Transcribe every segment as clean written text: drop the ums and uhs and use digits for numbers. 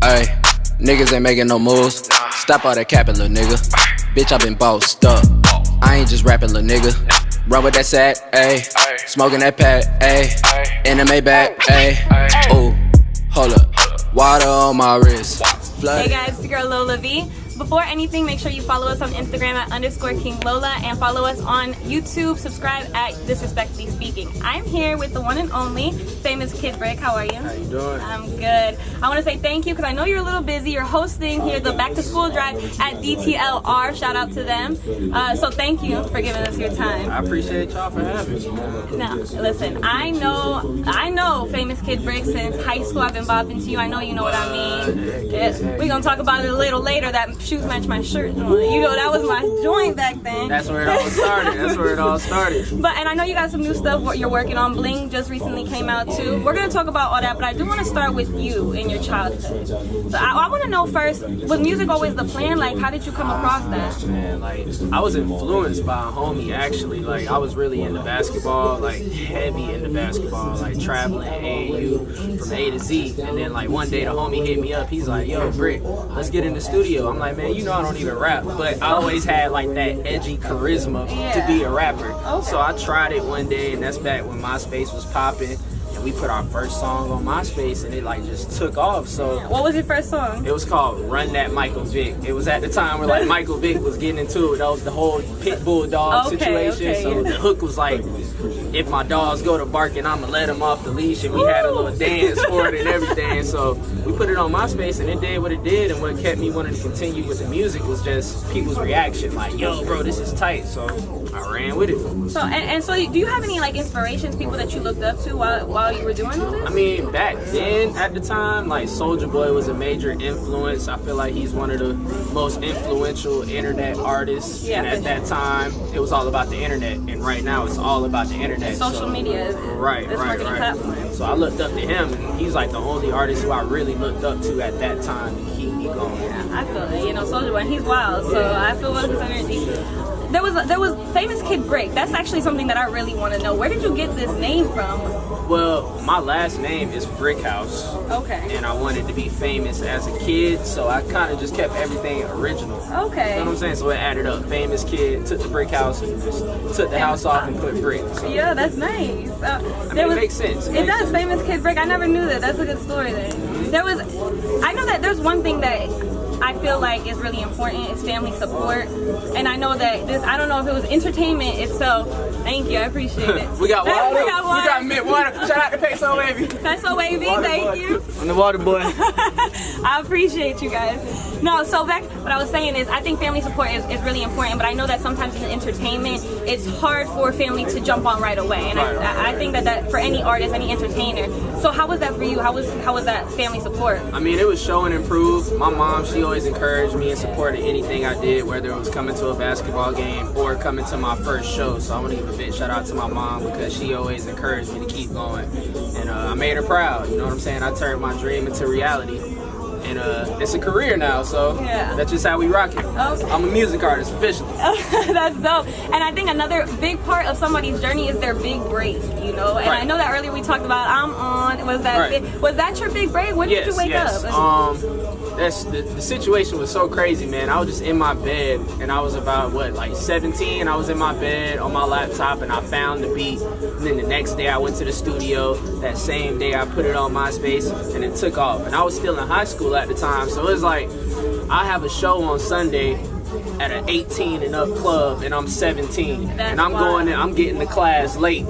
Ayy, niggas ain't making no moves. Stop all that capping, little nigga. Bitch, I been bossed up. I ain't just rapping, little nigga. Run with that sack, ayy. Smoking that pack, ayy. In the Maybach, ayy. Ooh, hold up. Water on my wrist. Hey guys, it's your girl Lola V. Before anything, make sure you follow us on Instagram at _KingLola and follow us on YouTube. Subscribe at Disrespectfully Speaking. I'm here with the one and only famous Kid Brick. How are you? How you doing? I'm good. I want to say thank you because I know you're a little busy. You're hosting here the Back to School Drive at DTLR. Shout out to them. So thank you for giving us your time. I appreciate y'all for having me. Now, listen, I know famous Kid Brick since high school. I've been bopping to you. I know you know what I mean. Yeah, we're going to talk about it a little later. That shoes match my shirt. You know, that was my joint back then. That's where it all started. That's where it all started. But, and I know you got some new stuff what you're working on. Bling just recently came out too. We're going to talk about all that, but I do want to start with you in your childhood. So I want to know first, was music always the plan? Like, how did you come across that? Man, like, I was influenced by a homie, actually. Like, I was really into basketball, like, heavy into basketball, like, traveling AAU from A to Z. And then, like, one day the homie hit me up. He's like, yo, Brick, let's get in the studio. I'm like, man, you know I don't even rap. But I always had, like, that edgy charisma to be a rapper. Okay. So I tried it one day, and that's back when Myspace was popping. And we put our first song on Myspace, and it, like, just took off. So What was your first song? it was called Run That Michael Vick. It was at the time where, like, Michael Vick was getting into it. That was the whole pit bull dog situation. Okay, so the hook was like, if my dogs go to barking, I'ma let them off the leash. And we had a little dance for it and everything. So we put it on Myspace, and it did what it did. And what kept me wanting to continue with the music was just people's reaction. Like, yo, bro, this is tight. So I ran with it. So, and so do you have any, like, inspirations, people that you looked up to while you were doing all this? I mean, back then, at the time, like, Soulja Boy was a major influence. I feel like he's one of the most influential internet artists. Yeah, and at that time, it was all about the internet. And right now, it's all about the internet. Social media is marketing platform. So I looked up to him, and he's like the only artist who I really looked up to at that time to keep me going. Yeah, I feel it. You know, Soulja Boy, he's wild. So I feel his energy. There was famous Kid Brick. That's actually something that I really want to know. Where did you get this name from? Well, my last name is Brickhouse. Okay. And I wanted to be famous as a kid, so I kind of just kept everything original. Okay. You know what I'm saying? So it added up. Famous kid, took the brick house, and just took the house off and put brick. So, Yeah, that's nice. I mean, it makes sense. It does. Famous Kid Brick. I never knew that. That's a good story there. I know that there's one thing that I feel like is really important is family support. And I know that I don't know if it was entertainment itself. Thank you, I appreciate it. We got water. We got water. We got mint water. Shout out to Peso Wavy. Peso Wavy, thank you. I'm the water boy. I appreciate you guys. No, so back, what I was saying is I think family support is really important, but I know that sometimes in entertainment, it's hard for family to jump on right away. And I think that for any artist, any entertainer. So how was that for you? How was that family support? I mean, it was show and improve. My mom, she always encouraged me and supported anything I did, whether it was coming to a basketball game or coming to my first show. So I want to give a big shout out to my mom because she always encouraged me to keep going. And I made her proud, you know what I'm saying? I turned my dream into reality. And it's a career now, so that's just how we rock it. Okay. I'm a music artist, officially. That's dope. And I think another big part of somebody's journey is their big break, you know? And I know that earlier we talked about I'm On. Was that your big break? When did you wake up? The situation was so crazy, man. I was just in my bed, and I was about, like 17? I was in my bed on my laptop, and I found the beat. And then the next day I went to the studio. That same day I put it on Myspace, and it took off. And I was still in high school at the time, so it was like, I have a show on Sunday at an 18 and up club, and I'm 17. And I'm going in, I'm getting to class late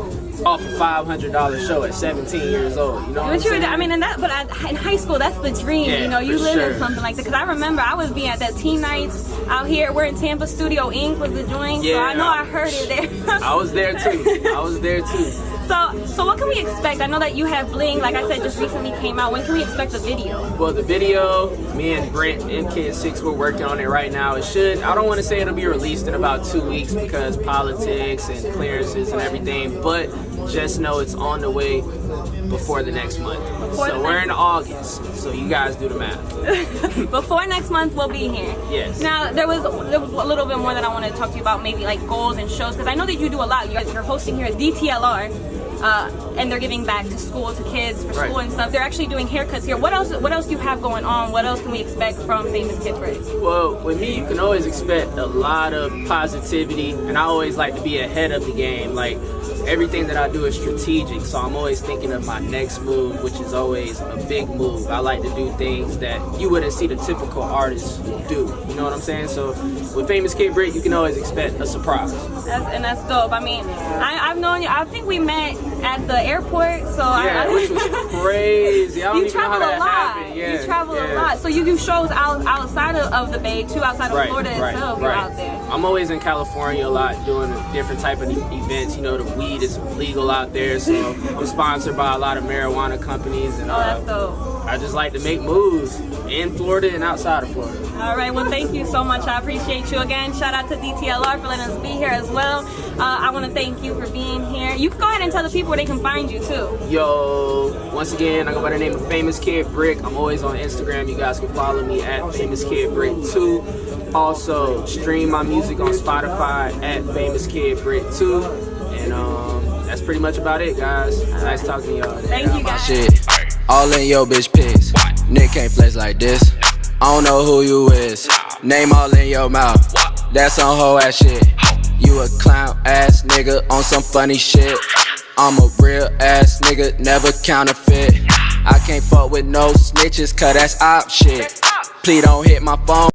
off a $500 show at 17 years old. You know what I'm saying? I mean, in high school, that's the dream. Yeah, you know, you live in sure. something like that. Because I remember I was being at that teen nights out here. We're in Tampa. Studio IN4 was the joint. Yeah, so I know I heard it there. I was there too. So what can we expect? I know that you have Bling, like I said, just recently came out. When can we expect the video? Well, the video, me and Brent and Kid 6, we're working on it right now. I don't want to say it'll be released in about 2 weeks because politics and clearances and everything, but just know it's on the way before the next month. We're in August, so you guys do the math. Before next month, we'll be here. Yes. Now, there was a little bit more that I want to talk to you about, maybe like goals and shows, because I know that you do a lot. You're hosting here at DTLR. and they're giving back to school, to kids for school and stuff. They're actually doing haircuts here. What else do you have going on? What else can we expect from Famous Kid Break? Well, with me, you can always expect a lot of positivity, and I always like to be ahead of the game. Like, everything that I do is strategic, so I'm always thinking of my next move, which is always a big move. I like to do things that you wouldn't see the typical artist do. You know what I'm saying? So with Famous Kid Break, you can always expect a surprise. That's dope. I mean, I've known you. I think we met at the airport. So which was crazy. I don't you even know how travel that a lot. happened. Yeah, you travel a lot. So you do shows outside of the Bay too, outside of Florida itself. You're out there. I'm always in California a lot, doing different type of events. You know, the weed is legal out there, so I'm sponsored by a lot of marijuana companies, and that's dope. I just like to make moves in Florida and outside of Florida. All right, well, thank you so much. I appreciate you again. Shout out to DTLR for letting us be here as well. I want to thank you for being here. You can go ahead and tell the people where they can find you too. Yo, once again, I go by the name of Famous Kid Brick. I'm always on Instagram. You guys can follow me at Famous Kid Brick 2. Also, stream my music on Spotify at Famous Kid Brick 2. And that's pretty much about it, guys. Nice talking to y'all. Thank you, guys. Shit, all in your bitch pics. Nick can't flex like this. I don't know who you is. Name all in your mouth. That's some hoe ass shit. You a clown ass nigga on some funny shit. I'm a real ass nigga, never counterfeit. I can't fuck with no snitches, cause that's op shit. Please don't hit my phone.